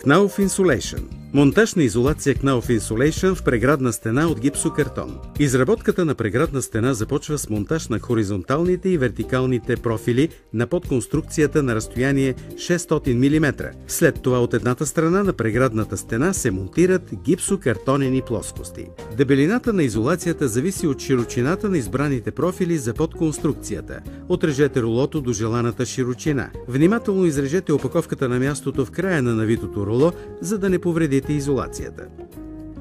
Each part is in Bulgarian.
Knauf Insulation. Монтаж на изолация Knauf Insulation в преградна стена от гипсокартон. Изработката на преградна стена започва с монтаж на хоризонталните и вертикалните профили на подконструкцията на разстояние 600 мм. След това от едната страна на преградната стена се монтират гипсокартонени плоскости. Дебелината на изолацията зависи от широчината на избраните профили за подконструкцията. Отрежете рулото до желаната широчина. Внимателно изрежете опаковката на мястото в края на навитото руло, за да не повредите изолацията.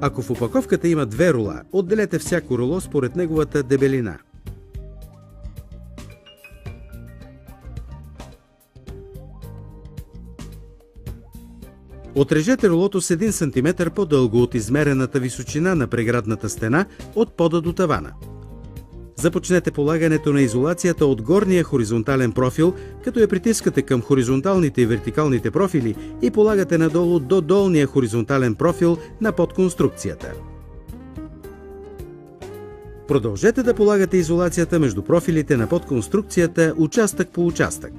Ако в опаковката има две рула, отделете всяко руло според неговата дебелина. Отрежете рулото с 1 см по-дълго от измерената височина на преградната стена от пода до тавана. Започнете полагането на изолацията от горния хоризонтален профил, като я притискате към хоризонталните и вертикалните профили и полагате надолу до долния хоризонтален профил на подконструкцията. Продължете да полагате изолацията между профилите на подконструкцията участък по участък.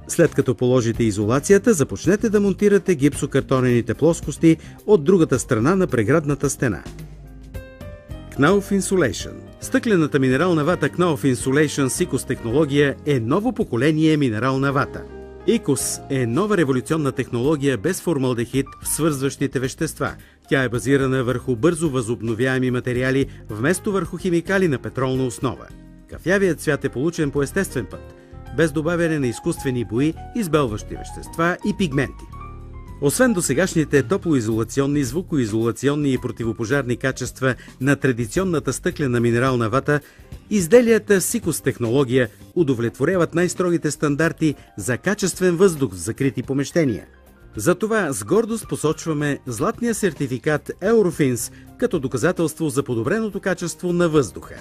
След като положите изолацията, започнете да монтирате гипсокартонените плоскости от другата страна на преградната стена. Knauf Insulation. Стъклената минерална вата Knauf Insulation SICOS технология е ново поколение минерална вата. ICOS е нова революционна технология без формалдехид в свързващите вещества. Тя е базирана върху бързо възобновяеми материали, вместо върху химикали на петролна основа. Кафявият цвят е получен по естествен път, без добавяне на изкуствени бои, избелващи вещества и пигменти. Освен досегашните топлоизолационни, звукоизолационни и противопожарни качества на традиционната стъклена минерална вата, изделията SICOS технология удовлетворяват най-строгите стандарти за качествен въздух в закрити помещения. Затова с гордост посочваме златния сертификат Eurofins като доказателство за подобреното качество на въздуха.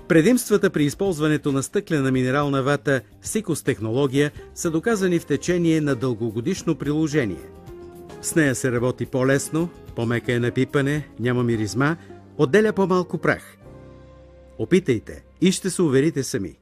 Предимствата при използването на стъклена минерална вата SICOS технология са доказани в течение на дългогодишно приложение. С нея се работи по-лесно, по-мека е на пипане, няма миризма, отделя по-малко прах. Опитайте и ще се уверите сами.